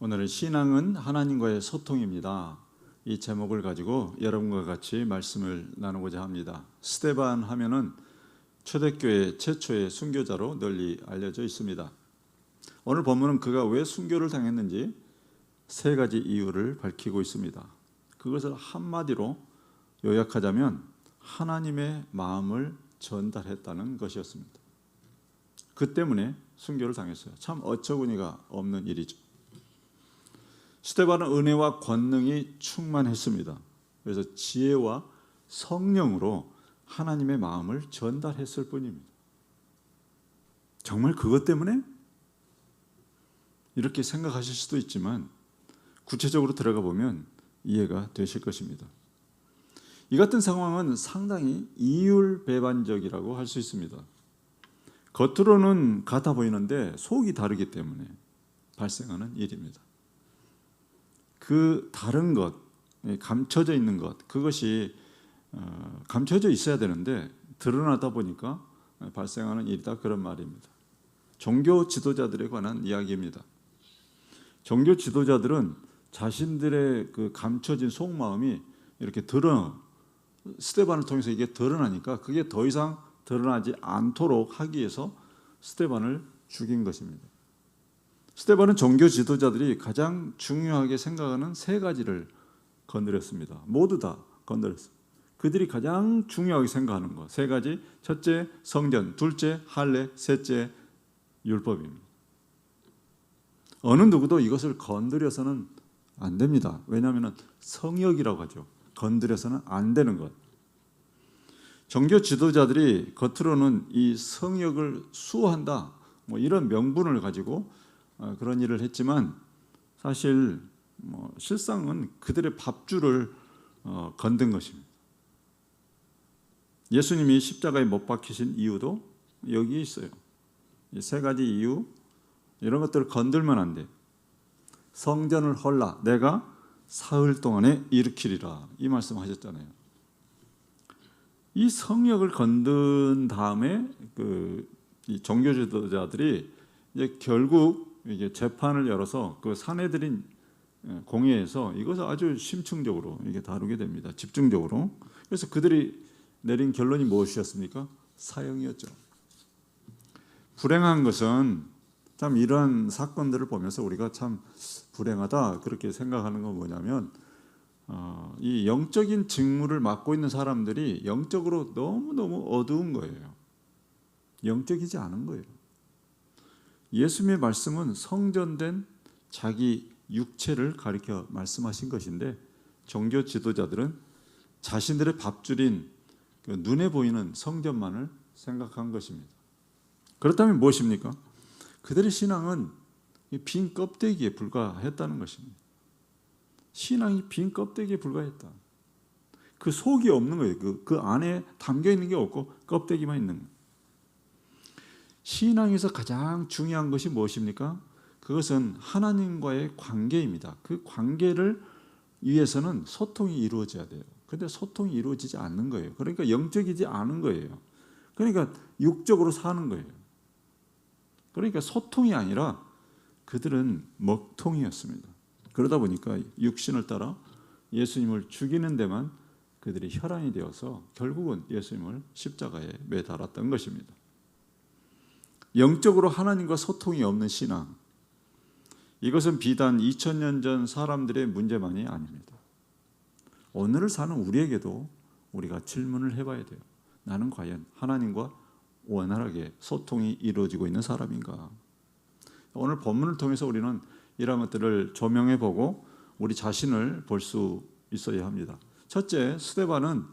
오늘은 신앙은 하나님과의 소통입니다. 이 제목을 가지고 여러분과 같이 말씀을 나누고자 합니다. 스데반 하면은 초대교회 최초의 순교자로 널리 알려져 있습니다. 오늘 본문은 그가 왜 순교를 당했는지 세 가지 이유를 밝히고 있습니다. 그것을 한마디로 요약하자면 하나님의 마음을 전달했다는 것이었습니다. 그 때문에 순교를 당했어요. 참 어처구니가 없는 일이죠. 스데반은 은혜와 권능이 충만했습니다. 그래서 지혜와 성령으로 하나님의 마음을 전달했을 뿐입니다. 정말 그것 때문에? 이렇게 생각하실 수도 있지만 구체적으로 들어가 보면 이해가 되실 것입니다. 이 같은 상황은 상당히 이율배반적이라고 할 수 있습니다. 겉으로는 같아 보이는데 속이 다르기 때문에 발생하는 일입니다. 그 다른 것, 감춰져 있는 것, 그것이 감춰져 있어야 되는데 드러나다 보니까 발생하는 일이다, 그런 말입니다. 종교 지도자들에 관한 이야기입니다. 종교 지도자들은 자신들의 그 감춰진 속마음이 이렇게 스데반을 통해서 이게 드러나니까 그게 더 이상 드러나지 않도록 하기 위해서 스데반을 죽인 것입니다. 스데반은 종교 지도자들이 가장 중요하게 생각하는 세 가지를 건드렸습니다. 모두 다 건드렸습니다. 그들이 가장 중요하게 생각하는 것 세 가지. 첫째, 성전. 둘째, 할례. 셋째, 율법입니다. 어느 누구도 이것을 건드려서는 안 됩니다. 왜냐하면 성역이라고 하죠. 건드려서는 안 되는 것. 종교 지도자들이 겉으로는 이 성역을 수호한다, 이런 명분을 가지고 그런 일을 했지만 사실 실상은 그들의 밥줄을 건든 것입니다. 예수님이 십자가에 못 박히신 이유도 여기에 있어요. 이 세 가지 이유, 이런 것들을 건들면 안 돼. 성전을 헐라 내가 사흘 동안에 일으키리라, 이 말씀하셨잖아요. 이 성역을 건든 다음에 이 종교 지도자들이 이제 결국 이게 재판을 열어서 그 사내들인 공회에서 이것을 아주 심층적으로 이게 다루게 됩니다. 집중적으로. 그래서 그들이 내린 결론이 무엇이었습니까? 사형이었죠. 불행한 것은 참 이런 사건들을 보면서 우리가 참 불행하다 그렇게 생각하는 건 뭐냐면 이 영적인 직무를 맡고 있는 사람들이 영적으로 너무너무 어두운 거예요. 영적이지 않은 거예요. 예수님의 말씀은 성전된 자기 육체를 가리켜 말씀하신 것인데 종교 지도자들은 자신들의 밥줄인 그 눈에 보이는 성전만을 생각한 것입니다. 그렇다면 무엇입니까? 그들의 신앙은 빈 껍데기에 불과했다는 것입니다. 신앙이 빈 껍데기에 불과했다. 그 속이 없는 거예요. 그 안에 담겨 있는 게 없고 껍데기만 있는 거예요. 신앙에서 가장 중요한 것이 무엇입니까? 그것은 하나님과의 관계입니다. 그 관계를 위해서는 소통이 이루어져야 돼요. 그런데 소통이 이루어지지 않는 거예요. 그러니까 영적이지 않은 거예요. 그러니까 육적으로 사는 거예요. 그러니까 소통이 아니라 그들은 먹통이었습니다. 그러다 보니까 육신을 따라 예수님을 죽이는 데만 그들이 혈안이 되어서 결국은 예수님을 십자가에 매달았던 것입니다. 영적으로 하나님과 소통이 없는 신앙, 이것은 비단 2000년 전 사람들의 문제만이 아닙니다. 오늘을 사는 우리에게도 우리가 질문을 해봐야 돼요. 나는 과연 하나님과 원활하게 소통이 이루어지고 있는 사람인가? 오늘 본문을 통해서 우리는 이런 것들을 조명해보고 우리 자신을 볼 수 있어야 합니다. 첫째, 스데반은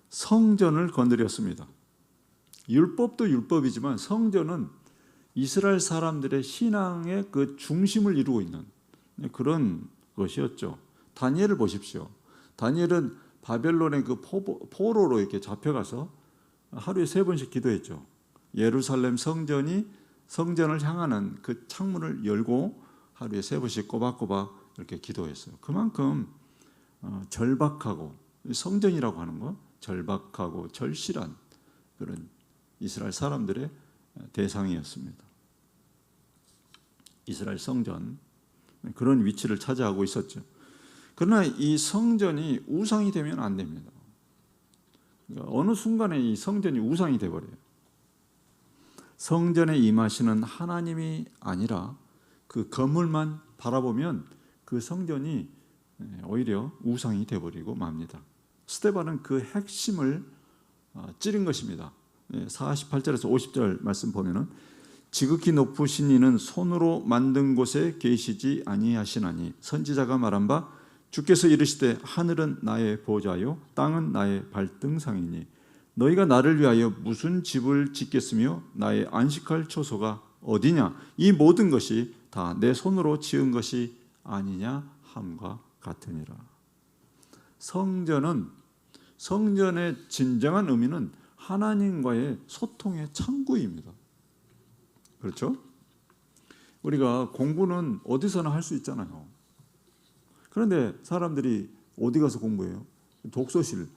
성전을 건드렸습니다. 율법도 율법이지만 성전은 이스라엘 사람들의 신앙의 그 중심을 이루고 있는 그런 것이었죠. 다니엘을 보십시오. 다니엘은 바벨론의 그 포로로 이렇게 잡혀가서 하루에 3번씩 기도했죠. 예루살렘 성전을 향하는 그 창문을 열고 하루에 3번씩 꼬박꼬박 이렇게 기도했어요. 그만큼 절박하고, 성전이라고 하는 거 절박하고 절실한 그런 이스라엘 사람들의 대상이었습니다. 이스라엘 성전, 그런 위치를 차지하고 있었죠. 그러나 이 성전이 우상이 되면 안 됩니다. 그러니까 어느 순간에 이 성전이 우상이 되어버려요. 성전에 임하시는 하나님이 아니라 그 건물만 바라보면 그 성전이 오히려 우상이 되어버리고 맙니다. 스데반은 그 핵심을 찌른 것입니다. 48절에서 50절 말씀 보면은 지극히 높으신 이는 손으로 만든 곳에 계시지 아니하시나니 선지자가 말한 바 주께서 이르시되 하늘은 나의 보좌요 땅은 나의 발등상이니 너희가 나를 위하여 무슨 집을 짓겠으며 나의 안식할 처소가 어디냐 이 모든 것이 다 내 손으로 지은 것이 아니냐 함과 같으니라. 성전의 진정한 의미는 하나님과의 소통의 창구입니다. 그렇죠? 우리가 공부는 어디서나 할 수 있잖아요. 그런데 사람들이 어디 가서 공부해요? 독서실,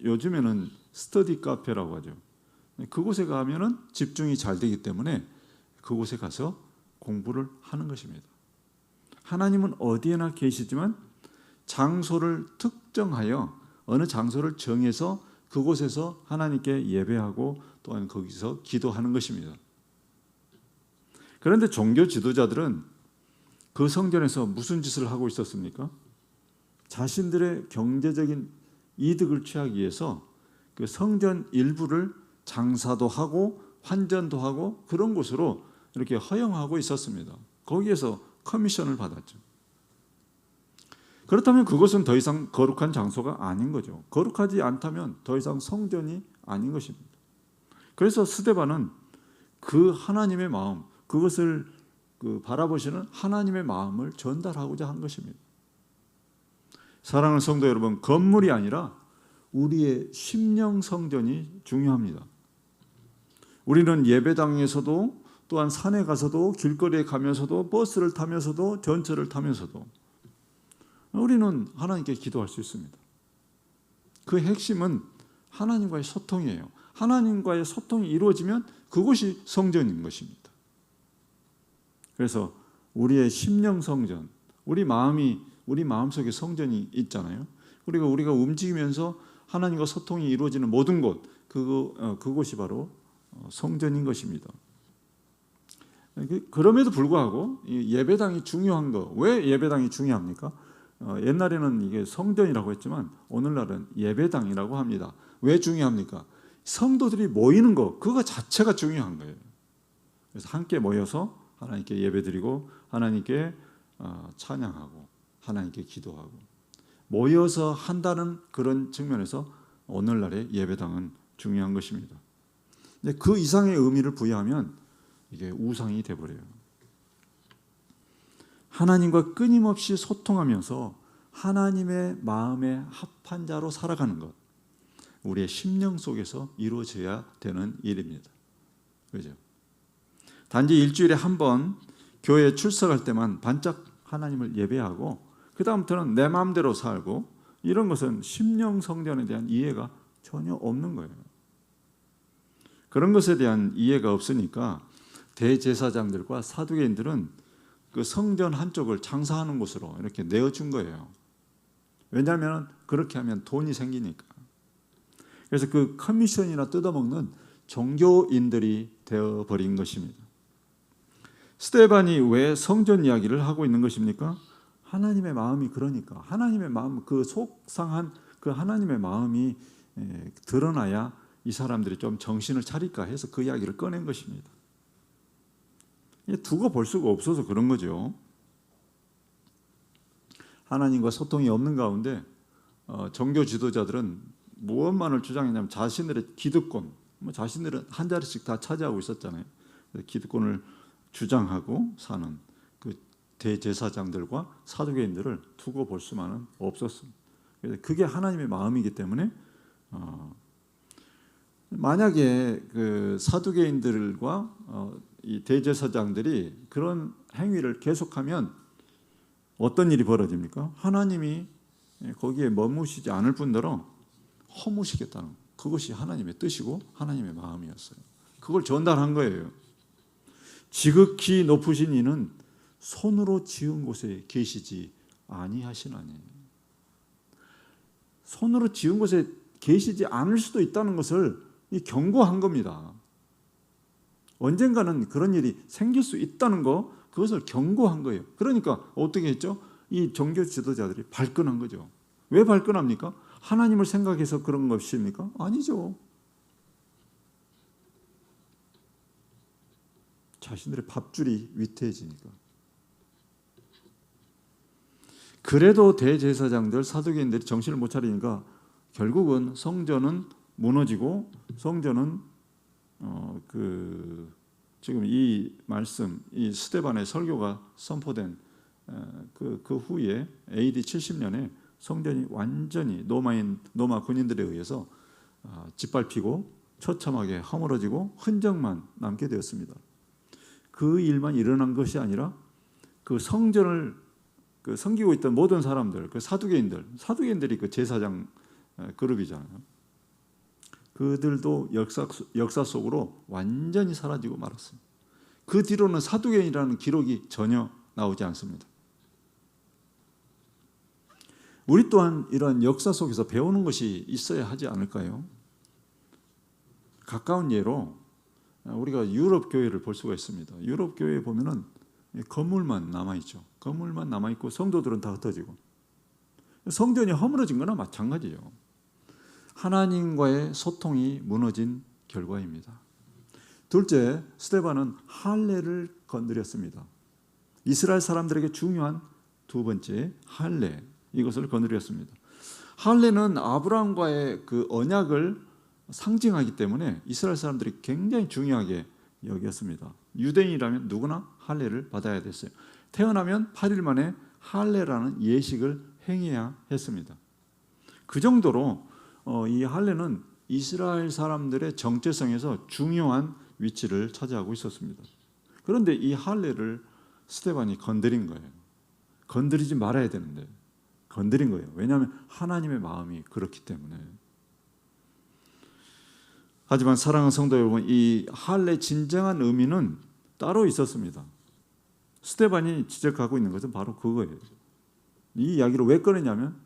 요즘에는 스터디 카페라고 하죠. 그곳에 가면은 집중이 잘 되기 때문에 그곳에 가서 공부를 하는 것입니다. 하나님은 어디에나 계시지만 장소를 특정하여 어느 장소를 정해서 그곳에서 하나님께 예배하고 또한 거기서 기도하는 것입니다. 그런데 종교 지도자들은 그 성전에서 무슨 짓을 하고 있었습니까? 자신들의 경제적인 이득을 취하기 위해서 그 성전 일부를 장사도 하고 환전도 하고 그런 곳으로 이렇게 허용하고 있었습니다. 거기에서 커미션을 받았죠. 그렇다면 그것은 더 이상 거룩한 장소가 아닌 거죠. 거룩하지 않다면 더 이상 성전이 아닌 것입니다. 그래서 스데반은 그 하나님의 마음, 그것을 바라보시는 하나님의 마음을 전달하고자 한 것입니다. 사랑하는 성도 여러분, 건물이 아니라 우리의 심령 성전이 중요합니다. 우리는 예배당에서도 또한 산에 가서도 길거리에 가면서도 버스를 타면서도 전철을 타면서도 우리는 하나님께 기도할 수 있습니다. 그 핵심은 하나님과의 소통이에요. 하나님과의 소통이 이루어지면 그것이 성전인 것입니다. 그래서 우리의 심령 성전, 우리 마음속에 성전이 있잖아요. 그리고 우리가 움직이면서 하나님과 소통이 이루어지는 모든 곳, 그곳이 바로 성전인 것입니다. 그럼에도 불구하고 예배당이 중요한 거, 왜 예배당이 중요합니까? 옛날에는 이게 성전이라고 했지만 오늘날은 예배당이라고 합니다. 왜 중요합니까? 성도들이 모이는 거, 그거 자체가 중요한 거예요. 그래서 함께 모여서 하나님께 예배드리고 하나님께 찬양하고 하나님께 기도하고 모여서 한다는 그런 측면에서 오늘날의 예배당은 중요한 것입니다. 근데 그 이상의 의미를 부여하면 이게 우상이 되어버려요. 하나님과 끊임없이 소통하면서 하나님의 마음에 합한 자로 살아가는 것, 우리의 심령 속에서 이루어져야 되는 일입니다. 그렇죠? 단지 일주일에 한 번 교회에 출석할 때만 반짝 하나님을 예배하고 그 다음부터는 내 마음대로 살고 이런 것은 심령 성전에 대한 이해가 전혀 없는 거예요. 그런 것에 대한 이해가 없으니까 대제사장들과 사두개인들은 그 성전 한쪽을 장사하는 곳으로 이렇게 내어준 거예요. 왜냐하면 그렇게 하면 돈이 생기니까. 그래서 그 커미션이나 뜯어먹는 종교인들이 되어버린 것입니다. 스데반이 왜 성전 이야기를 하고 있는 것입니까? 하나님의 마음이 그러니까 하나님의 마음, 그 속상한 그 하나님의 마음이 드러나야 이 사람들이 좀 정신을 차릴까 해서 그 이야기를 꺼낸 것입니다. 두고 볼 수가 없어서 그런 거죠. 하나님과 소통이 없는 가운데 종교 지도자들은 무엇만을 주장했냐면 자신들의 기득권, 자신들은 한 자리씩 다 차지하고 있었잖아요. 기득권을 주장하고 사는 그 대제사장들과 사두개인들을 두고 볼 수만은 없었습니다. 그게 하나님의 마음이기 때문에 만약에 그 사두개인들과 이 대제사장들이 그런 행위를 계속하면 어떤 일이 벌어집니까? 하나님이 거기에 머무시지 않을 뿐더러 허무시겠다는, 그것이 하나님의 뜻이고 하나님의 마음이었어요. 그걸 전달한 거예요. 지극히 높으신 이는 손으로 지은 곳에 계시지 아니하시나니. 손으로 지은 곳에 계시지 않을 수도 있다는 것을 경고한 겁니다. 언젠가는 그런 일이 생길 수 있다는 거, 그것을 경고한 거예요. 그러니까 어떻게 했죠? 이 종교 지도자들이 발끈한 거죠. 왜 발끈합니까? 하나님을 생각해서 그런 것입니까? 아니죠. 자신들의 밥줄이 위태해지니까. 그래도 대제사장들, 사두개인들이 정신을 못 차리니까 결국은 성전은 무너지고, 성전은 지금 이 말씀, 이 스데반의 설교가 선포된 그 후에 AD 70년에 성전이 완전히 로마 군인들에 의해서 짓밟히고 처참하게 허물어지고 흔적만 남게 되었습니다. 그 일만 일어난 것이 아니라 그 성전을 섬기고 있던 모든 사람들, 그 사두개인들이 그 제사장 그룹이잖아요. 그들도 역사 속으로 완전히 사라지고 말았습니다. 그 뒤로는 사두개인이라는 기록이 전혀 나오지 않습니다. 우리 또한 이러한 역사 속에서 배우는 것이 있어야 하지 않을까요? 가까운 예로 우리가 유럽 교회를 볼 수가 있습니다. 유럽 교회에 보면은 건물만 남아있죠. 건물만 남아있고 성도들은 다 흩어지고 성전이 허물어진 거나 마찬가지죠. 하나님과의 소통이 무너진 결과입니다. 둘째, 스데반은 할례를 건드렸습니다. 이스라엘 사람들에게 중요한 두 번째 할례, 이것을 건드렸습니다. 할례는 아브라함과의 그 언약을 상징하기 때문에 이스라엘 사람들이 굉장히 중요하게 여겼습니다. 유대인이라면 누구나 할례를 받아야 됐어요. 태어나면 8일 만에 할례라는 예식을 행해야 했습니다. 그 정도로 이 할례는 이스라엘 사람들의 정체성에서 중요한 위치를 차지하고 있었습니다. 그런데 이 할례를 스데반이 건드린 거예요. 건드리지 말아야 되는데 건드린 거예요. 왜냐하면 하나님의 마음이 그렇기 때문에. 하지만 사랑하는 성도 여러분, 이 할례의 진정한 의미는 따로 있었습니다. 스데반이 지적하고 있는 것은 바로 그거예요. 이 이야기를 왜 꺼내냐면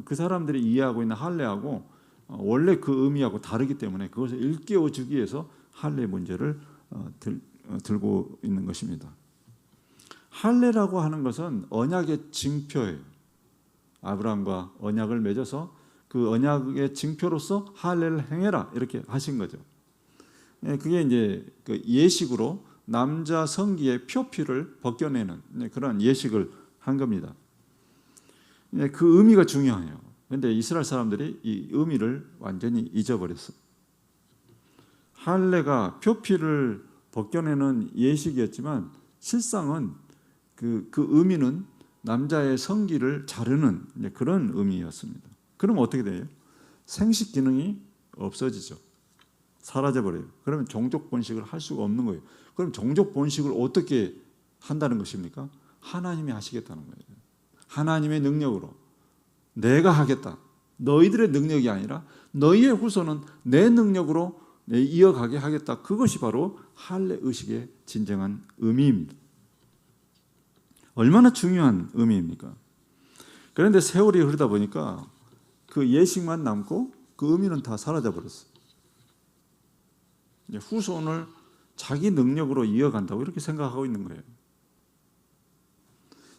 그 사람들이 이해하고 있는 할례하고 원래 그 의미하고 다르기 때문에 그것을 일깨워 주기 위해서 할례 문제를 들고 있는 것입니다. 할례라고 하는 것은 언약의 징표예요. 아브라함과 언약을 맺어서 그 언약의 징표로서 할례를 행해라 이렇게 하신 거죠. 그게 이제 그 예식으로 남자 성기의 표피를 벗겨내는 그런 예식을 한 겁니다. 그 의미가 중요해요. 그런데 이스라엘 사람들이 이 의미를 완전히 잊어버렸어요. 할례가 표피를 벗겨내는 예식이었지만 실상은 그 의미는 남자의 성기를 자르는 그런 의미였습니다. 그럼 어떻게 돼요? 생식 기능이 없어지죠. 사라져버려요. 그러면 종족 번식을 할 수가 없는 거예요. 그럼 종족 번식을 어떻게 한다는 것입니까? 하나님이 하시겠다는 거예요. 하나님의 능력으로 내가 하겠다. 너희들의 능력이 아니라 너희의 후손은 내 능력으로 이어가게 하겠다. 그것이 바로 할례 의식의 진정한 의미입니다. 얼마나 중요한 의미입니까? 그런데 세월이 흐르다 보니까 그 예식만 남고 그 의미는 다 사라져 버렸어요. 후손을 자기 능력으로 이어간다고 이렇게 생각하고 있는 거예요.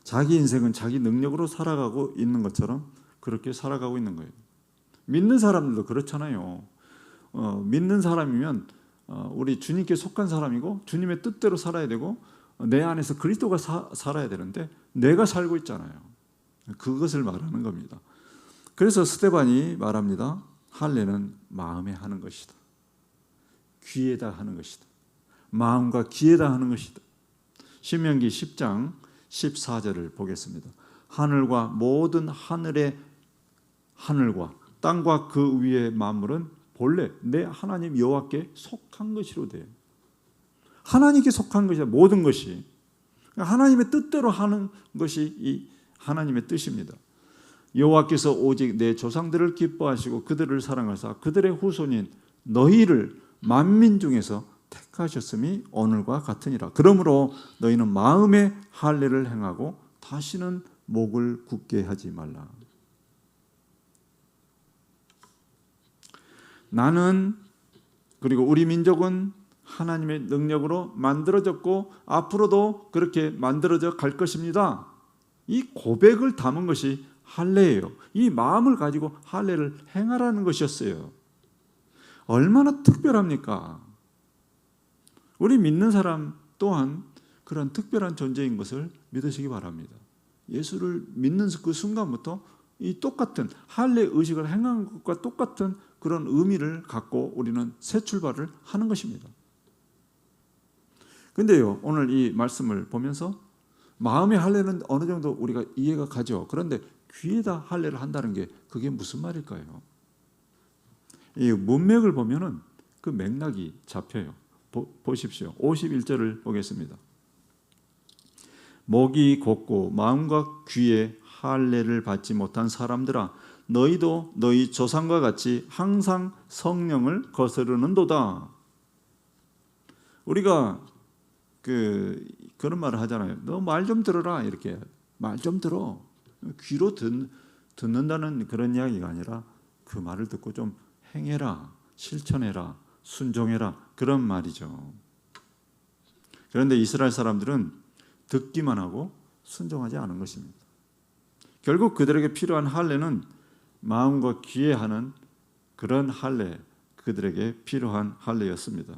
자기 인생은 자기 능력으로 살아가고 있는 것처럼 그렇게 살아가고 있는 거예요. 믿는 사람들도 그렇잖아요. 믿는 사람이면 우리 주님께 속한 사람이고 주님의 뜻대로 살아야 되고 내 안에서 그리스도가 살아야 되는데 내가 살고 있잖아요. 그것을 말하는 겁니다. 그래서 스데반이 말합니다. 할례는 마음에 하는 것이다. 귀에다 하는 것이다. 마음과 귀에다 하는 것이다. 신명기 10장 14절을 보겠습니다. 하늘과 모든 하늘의 하늘과 땅과 그 위의 만물은 본래 내 하나님 여호와께 속한 것이로되. 하나님께 속한 것이다. 모든 것이 하나님의 뜻대로 하는 것이 이 하나님의 뜻입니다. 여호와께서 오직 내 조상들을 기뻐하시고 그들을 사랑하사 그들의 후손인 너희를 만민 중에서 택하셨음이 오늘과 같으니라. 그러므로 너희는 마음의 할례를 행하고 다시는 목을 굳게 하지 말라. 나는, 그리고 우리 민족은 하나님의 능력으로 만들어졌고 앞으로도 그렇게 만들어져 갈 것입니다. 이 고백을 담은 것이 할례예요. 이 마음을 가지고 할례를 행하라는 것이었어요. 얼마나 특별합니까? 우리 믿는 사람 또한 그런 특별한 존재인 것을 믿으시기 바랍니다. 예수를 믿는 그 순간부터 이 똑같은 할례 의식을 행한 것과 똑같은 그런 의미를 갖고 우리는 새 출발을 하는 것입니다. 근데요, 오늘 이 말씀을 보면서 마음의 할례는 어느 정도 우리가 이해가 가죠. 그런데 귀에다 할례를 한다는 게 그게 무슨 말일까요? 이 문맥을 보면은 그 맥락이 잡혀요. 보십시오. 51절을 보겠습니다. 목이 곧고 마음과 귀에 할례를 받지 못한 사람들아, 너희도 너희 조상과 같이 항상 성령을 거스르는도다. 우리가 그런 말을 하잖아요. 너 말 좀 들어라. 이렇게 말 좀 들어. 귀로 듣는다는 그런 이야기가 아니라 그 말을 듣고 좀 행해라, 실천해라, 순종해라, 그런 말이죠. 그런데 이스라엘 사람들은 듣기만 하고 순종하지 않은 것입니다. 결국 그들에게 필요한 할례는 마음과 귀에 하는 그런 할례, 그들에게 필요한 할례였습니다.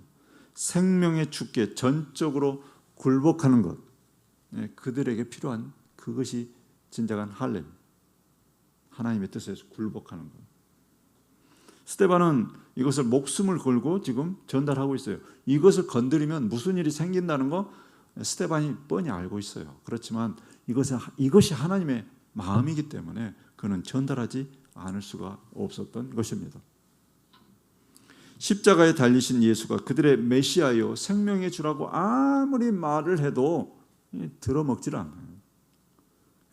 생명의 주께 전적으로 굴복하는 것, 그들에게 필요한 그것이 진정한 할례, 하나님의 뜻에 굴복하는 것. 스데반은 이것을 목숨을 걸고 지금 전달하고 있어요. 이것을 건드리면 무슨 일이 생긴다는 거 스데반이 뻔히 알고 있어요. 그렇지만 이것이 하나님의 마음이기 때문에 그는 전달하지 않을 수가 없었던 것입니다. 십자가에 달리신 예수가 그들의 메시아요 생명의 주라고 아무리 말을 해도 들어먹질 않아요.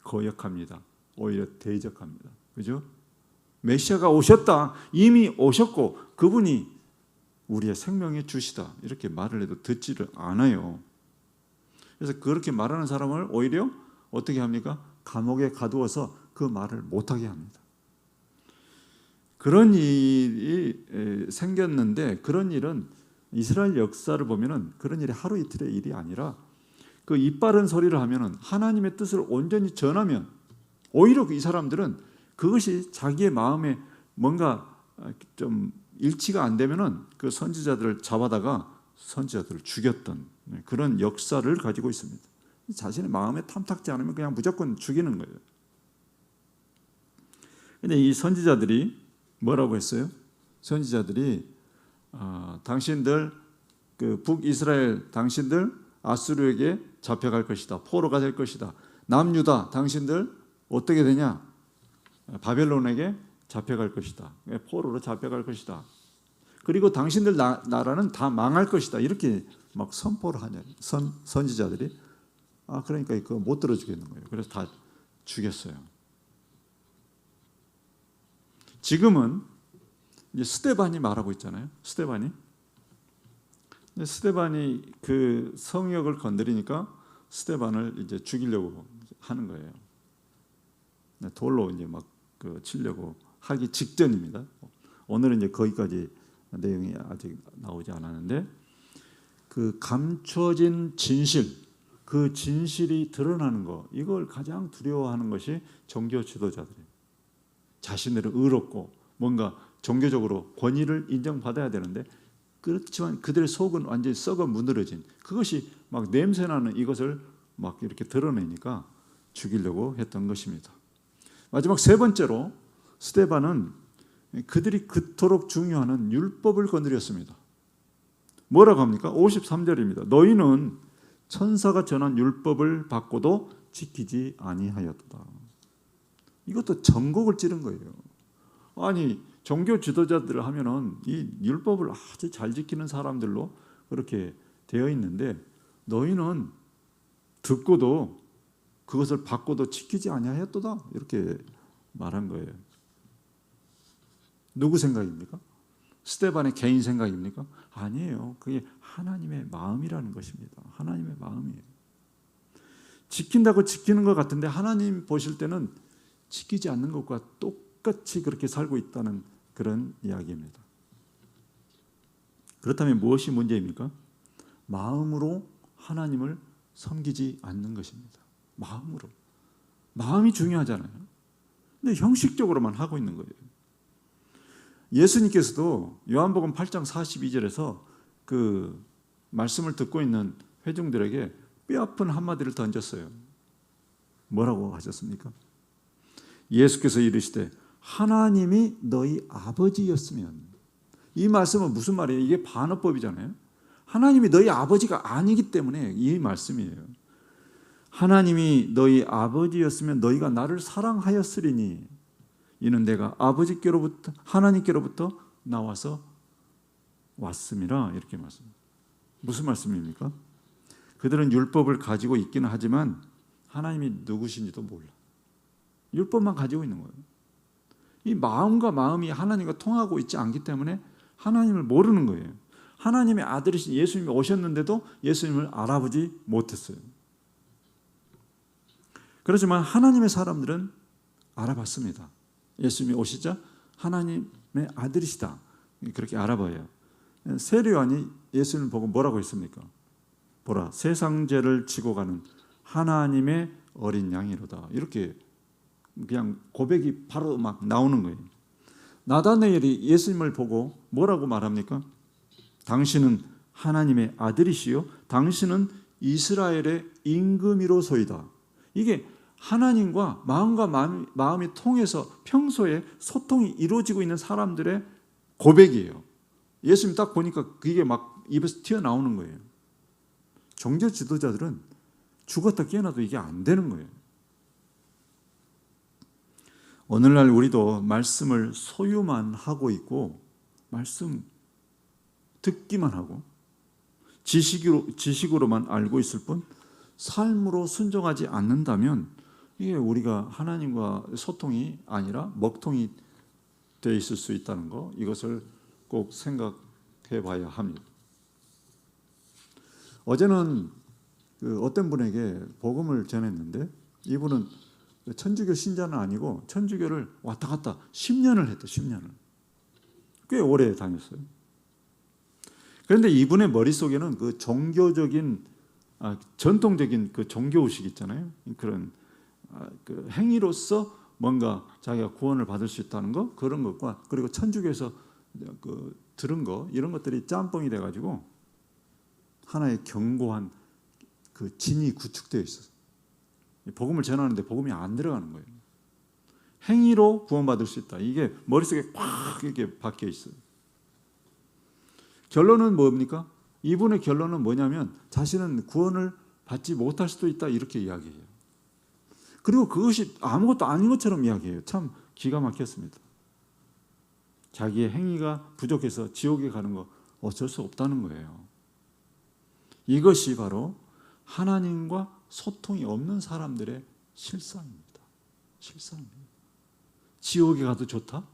거역합니다. 오히려 대적합니다. 그죠? 메시아가 오셨다. 이미 오셨고 그분이 우리의 생명의 주시다. 이렇게 말을 해도 듣지를 않아요. 그래서 그렇게 말하는 사람을 오히려 어떻게 합니까? 감옥에 가두어서 그 말을 못하게 합니다. 그런 일이 생겼는데 그런 일은 이스라엘 역사를 보면은 그런 일이 하루 이틀의 일이 아니라 그 입바른 소리를 하면은 하나님의 뜻을 온전히 전하면 오히려 이 사람들은 그것이 자기의 마음에 뭔가 좀 일치가 안 되면은 그 선지자들을 잡아다가 선지자들을 죽였던 그런 역사를 가지고 있습니다. 자신의 마음에 탐탁지 않으면 그냥 무조건 죽이는 거예요. 근데 이 선지자들이 뭐라고 했어요? 선지자들이 당신들 그 북이스라엘 당신들 아수르에게 잡혀갈 것이다. 포로가 될 것이다. 남유다 당신들 어떻게 되냐? 바벨론에게 잡혀갈 것이다. 포로로 잡혀갈 것이다. 그리고 당신들 나라는 다 망할 것이다. 이렇게 막 선포를 하냐. 선지자들이 그러니까 그거 못 들어주겠는 거예요. 그래서 다 죽였어요. 지금은 이제 스데반이 말하고 있잖아요. 스데반이 그 성역을 건드리니까 스데반을 이제 죽이려고 하는 거예요. 돌로 이제 막 치려고 하기 직전입니다. 오늘은 이제 거기까지 내용이 아직 나오지 않았는데 그 감춰진 진실, 그 진실이 드러나는 거, 이걸 가장 두려워하는 것이 종교 지도자들이에요. 자신들은 의롭고 뭔가 종교적으로 권위를 인정받아야 되는데 그렇지만 그들의 속은 완전히 썩어 무너진 그것이 막 냄새나는 이것을 막 이렇게 드러내니까 죽이려고 했던 것입니다. 마지막 세 번째로 스데반은 그들이 그토록 중요한 율법을 건드렸습니다. 뭐라고 합니까? 53절입니다. 너희는 천사가 전한 율법을 받고도 지키지 아니하였다. 이것도 전곡을 찌른 거예요. 아니 종교 지도자들을 하면은 이 율법을 아주 잘 지키는 사람들로 그렇게 되어 있는데 너희는 듣고도 그것을 받고도 지키지 아니하였도다 이렇게 말한 거예요. 누구 생각입니까? 스데반의 개인 생각입니까? 아니에요. 그게 하나님의 마음이라는 것입니다. 하나님의 마음이에요. 지킨다고 지키는 것 같은데 하나님 보실 때는 지키지 않는 것과 똑같이 그렇게 살고 있다는 그런 이야기입니다. 그렇다면 무엇이 문제입니까? 마음으로 하나님을 섬기지 않는 것입니다. 마음으로. 마음이 중요하잖아요. 근데 형식적으로만 하고 있는 거예요. 예수님께서도 요한복음 8장 42절에서 그 말씀을 듣고 있는 회중들에게 뼈아픈 한마디를 던졌어요. 뭐라고 하셨습니까? 예수께서 이르시되 하나님이 너희 아버지였으면, 이 말씀은 무슨 말이에요? 이게 반어법이잖아요. 하나님이 너희 아버지가 아니기 때문에 이 말씀이에요. 하나님이 너희 아버지였으면 너희가 나를 사랑하였으리니 이는 내가 아버지께로부터 하나님께로부터 나와서 왔음이라. 이렇게 말씀합니다. 무슨 말씀입니까? 그들은 율법을 가지고 있기는 하지만 하나님이 누구신지도 몰라. 율법만 가지고 있는 거예요. 이 마음과 마음이 하나님과 통하고 있지 않기 때문에 하나님을 모르는 거예요. 하나님의 아들이신 예수님이 오셨는데도 예수님을 알아보지 못했어요. 그렇지만 하나님의 사람들은 알아봤습니다. 예수님이 오시자 하나님의 아들이시다, 그렇게 알아봐요. 세례요한이 예수님을 보고 뭐라고 했습니까? 보라, 세상 죄를 지고 가는 하나님의 어린 양이로다. 이렇게 그냥 고백이 바로 막 나오는 거예요. 나다나엘이 예수님을 보고 뭐라고 말합니까? 당신은 하나님의 아들이시요 당신은 이스라엘의 임금이로소이다. 이게 하나님과 마음과 마음이 통해서 평소에 소통이 이루어지고 있는 사람들의 고백이에요. 예수님 딱 보니까 그게 막 입에서 튀어나오는 거예요. 종교 지도자들은 죽었다 깨어나도 이게 안 되는 거예요. 오늘날 우리도 말씀을 소유만 하고 있고 말씀 듣기만 하고 지식으로만 알고 있을 뿐 삶으로 순종하지 않는다면 이게 우리가 하나님과 소통이 아니라 먹통이 되어 있을 수 있다는 거, 이것을 꼭 생각해 봐야 합니다. 어제는 어떤 분에게 복음을 전했는데 이분은 천주교 신자는 아니고 천주교를 왔다 갔다 10년을 했대. 10년을. 꽤 오래 다녔어요. 그런데 이분의 머릿속에는 그 종교적인 전통적인 그 종교의식 있잖아요. 그런 그 행위로서 뭔가 자기가 구원을 받을 수 있다는 거, 그런 것과 그리고 천주교에서 그 들은 거, 이런 것들이 짬뽕이 돼가지고 하나의 견고한 그 진이 구축되어 있어요. 복음을 전하는데 복음이 안 들어가는 거예요. 행위로 구원받을 수 있다. 이게 머릿속에 팍 이렇게 박혀 있어요. 결론은 뭡니까? 이분의 결론은 뭐냐면 자신은 구원을 받지 못할 수도 있다, 이렇게 이야기해요. 그리고 그것이 아무것도 아닌 것처럼 이야기해요. 참 기가 막혔습니다. 자기의 행위가 부족해서 지옥에 가는 거 어쩔 수 없다는 거예요. 이것이 바로 하나님과 소통이 없는 사람들의 실상입니다. 실상입니다. 지옥에 가도 좋다?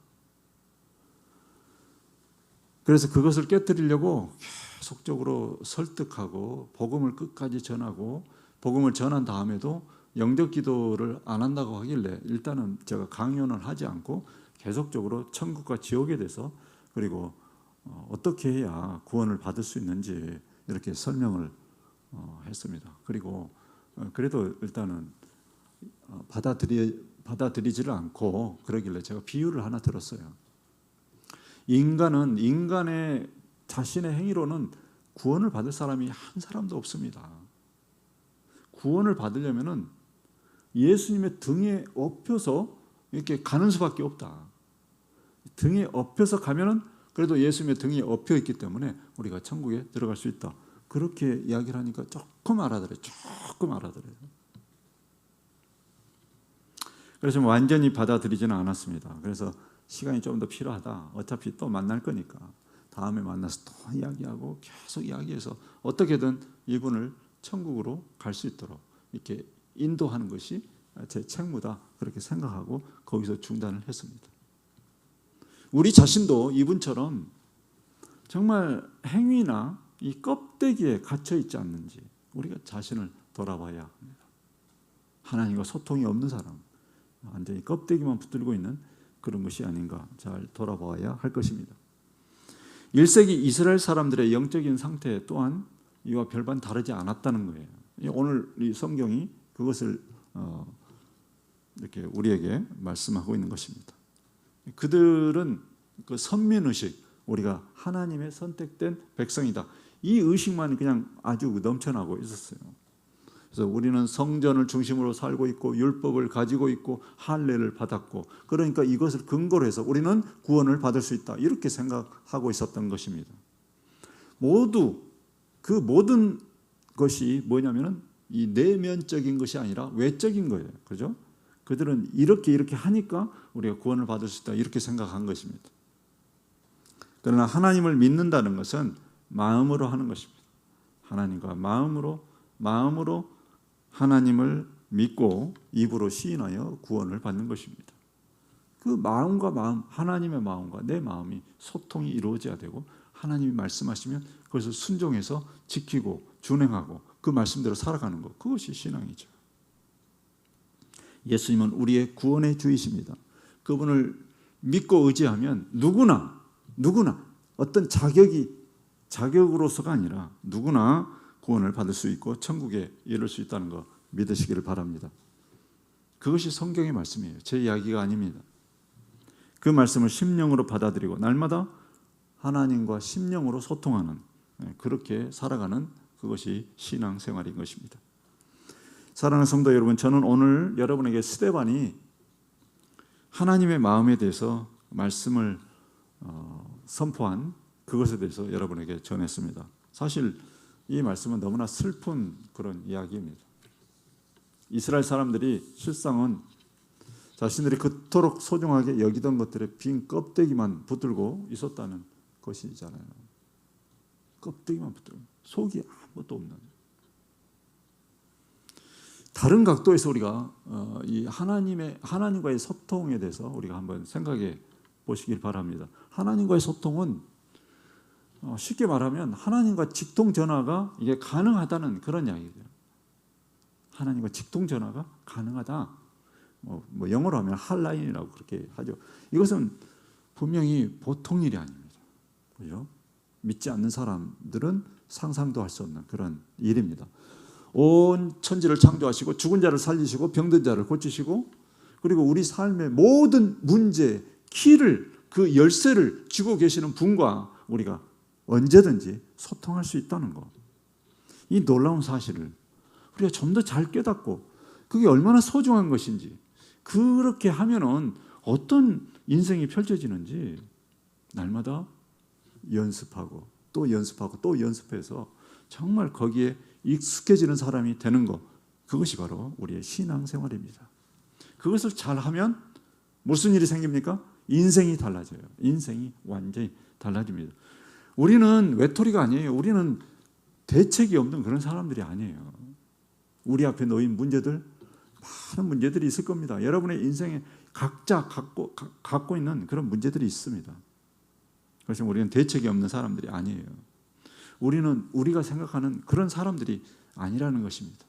그래서 그것을 깨뜨리려고 계속적으로 설득하고 복음을 끝까지 전하고, 복음을 전한 다음에도 영적 기도를 안 한다고 하길래 일단은 제가 강요는 하지 않고 계속적으로 천국과 지옥에 대해서, 그리고 어떻게 해야 구원을 받을 수 있는지 이렇게 설명을 했습니다. 그리고 그래도 일단은 받아들이지를 않고 그러길래 제가 비유를 하나 들었어요. 인간은 인간의 자신의 행위로는 구원을 받을 사람이 한 사람도 없습니다. 구원을 받으려면은 예수님의 등에 업혀서 이렇게 가는 수밖에 없다. 등에 업혀서 가면은 그래도 예수님의 등에 업혀 있기 때문에 우리가 천국에 들어갈 수 있다. 그렇게 이야기를 하니까 조금 알아들어요. 조금 알아들어요. 그래서 완전히 받아들이지는 않았습니다. 그래서 시간이 좀 더 필요하다. 어차피 또 만날 거니까 다음에 만나서 또 이야기하고 계속 이야기해서 어떻게든 이분을 천국으로 갈 수 있도록 이렇게 인도하는 것이 제 책무다, 그렇게 생각하고 거기서 중단을 했습니다. 우리 자신도 이분처럼 정말 행위나 이 껍데기에 갇혀 있지 않는지 우리가 자신을 돌아봐야 합니다. 하나님과 소통이 없는 사람, 완전히 껍데기만 붙들고 있는 그런 것이 아닌가 잘 돌아봐야 할 것입니다. 1세기 이스라엘 사람들의 영적인 상태 또한 이와 별반 다르지 않았다는 거예요. 오늘 이 성경이 그것을 이렇게 우리에게 말씀하고 있는 것입니다. 그들은 그 선민의식, 우리가 하나님의 선택된 백성이다, 이 의식만 그냥 아주 넘쳐나고 있었어요. 그래서 우리는 성전을 중심으로 살고 있고 율법을 가지고 있고 할례를 받았고, 그러니까 이것을 근거로 해서 우리는 구원을 받을 수 있다, 이렇게 생각하고 있었던 것입니다. 모두 그 모든 것이 뭐냐면은 이 내면적인 것이 아니라 외적인 거예요. 그죠? 그들은 이렇게 하니까 우리가 구원을 받을 수 있다, 이렇게 생각한 것입니다. 그러나 하나님을 믿는다는 것은 마음으로 하는 것입니다. 하나님과 마음으로 하나님을 믿고 입으로 시인하여 구원을 받는 것입니다. 그 마음과 마음, 하나님의 마음과 내 마음이 소통이 이루어져야 되고, 하나님이 말씀하시면 그것을 순종해서 지키고 준행하고 그 말씀대로 살아가는 것, 그것이 신앙이죠. 예수님은 우리의 구원의 주이십니다. 그분을 믿고 의지하면 누구나 어떤 자격으로서가 아니라 누구나 구원을 받을 수 있고 천국에 이를 수 있다는 거 믿으시기를 바랍니다. 그것이 성경의 말씀이에요. 제 이야기가 아닙니다. 그 말씀을 심령으로 받아들이고 날마다 하나님과 심령으로 소통하는, 그렇게 살아가는 그것이 신앙생활인 것입니다. 사랑하는 성도 여러분, 저는 오늘 여러분에게 스데반이 하나님의 마음에 대해서 말씀을 선포한 그것에 대해서 여러분에게 전했습니다. 사실 이 말씀은 너무나 슬픈 그런 이야기입니다. 이스라엘 사람들이 실상은 자신들이 그토록 소중하게 여기던 것들의 빈 껍데기만 붙들고 있었다는 것이잖아요. 껍데기만 붙들고 속이 아무것도 없는. 다른 각도에서 우리가 이 하나님과의 소통에 대해서 우리가 한번 생각해 보시길 바랍니다. 하나님과의 소통은 쉽게 말하면 하나님과 직통 전화가 이게 가능하다는 그런 이야기예요. 하나님과 직통 전화가 가능하다. 뭐 영어로 하면 핫라인이라고 그렇게 하죠. 이것은 분명히 보통 일이 아닙니다. 그죠? 믿지 않는 사람들은 상상도 할 수 없는 그런 일입니다. 온 천지를 창조하시고 죽은 자를 살리시고 병든 자를 고치시고, 그리고 우리 삶의 모든 문제 키를, 그 열쇠를 쥐고 계시는 분과 우리가 언제든지 소통할 수 있다는 것, 이 놀라운 사실을 우리가 좀 더 잘 깨닫고 그게 얼마나 소중한 것인지, 그렇게 하면은 어떤 인생이 펼쳐지는지 날마다 연습하고 또 연습하고 또 연습해서 정말 거기에 익숙해지는 사람이 되는 것, 그것이 바로 우리의 신앙생활입니다. 그것을 잘하면 무슨 일이 생깁니까? 인생이 달라져요. 인생이 완전히 달라집니다. 우리는 외톨이가 아니에요. 우리는 대책이 없는 그런 사람들이 아니에요. 우리 앞에 놓인 문제들, 많은 문제들이 있을 겁니다. 여러분의 인생에 각자 갖고 있는 그런 문제들이 있습니다. 그래서 우리는 대책이 없는 사람들이 아니에요. 우리는 우리가 생각하는 그런 사람들이 아니라는 것입니다.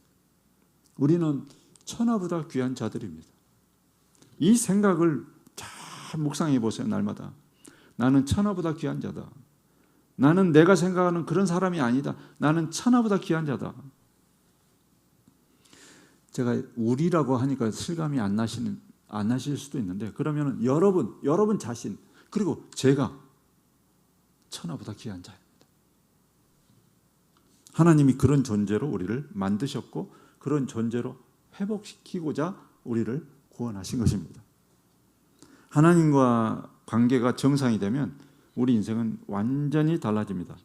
우리는 천하보다 귀한 자들입니다. 이 생각을 잘 묵상해 보세요. 날마다 나는 천하보다 귀한 자다. 나는 내가 생각하는 그런 사람이 아니다. 나는 천하보다 귀한 자다. 제가 우리라고 하니까 실감이 안 나실 수도 있는데, 그러면 여러분 자신, 그리고 제가 천하보다 귀한 자입니다. 하나님이 그런 존재로 우리를 만드셨고 그런 존재로 회복시키고자 우리를 구원하신 것입니다. 하나님과 관계가 정상이 되면 우리 인생은 완전히 달라집니다.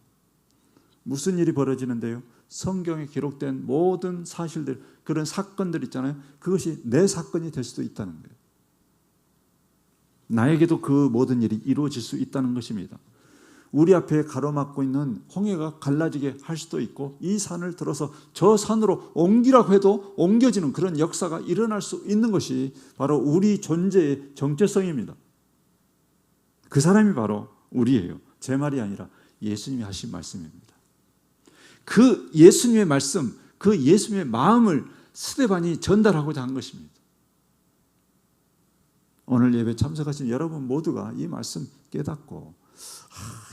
무슨 일이 벌어지는데요? 성경에 기록된 모든 사실들, 그런 사건들 있잖아요. 그것이 내 사건이 될 수도 있다는 거예요. 나에게도 그 모든 일이 이루어질 수 있다는 것입니다. 우리 앞에 가로막고 있는 홍해가 갈라지게 할 수도 있고, 이 산을 들어서 저 산으로 옮기라고 해도 옮겨지는 그런 역사가 일어날 수 있는 것이 바로 우리 존재의 정체성입니다. 그 사람이 바로 우리예요. 제 말이 아니라 예수님이 하신 말씀입니다. 그 예수님의 말씀, 그 예수님의 마음을 스데반이 전달하고자 한 것입니다. 오늘 예배 참석하신 여러분 모두가 이 말씀 깨닫고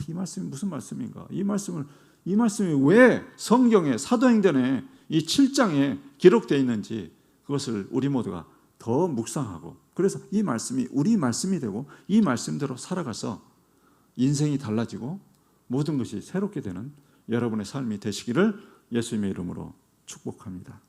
이 말씀이 무슨 말씀인가? 이 말씀이 왜 성경에 사도행전에 이 7장에 기록되어 있는지 그것을 우리 모두가 더 묵상하고, 그래서 이 말씀이 우리 말씀이 되고 이 말씀대로 살아가서 인생이 달라지고 모든 것이 새롭게 되는 여러분의 삶이 되시기를 예수님의 이름으로 축복합니다.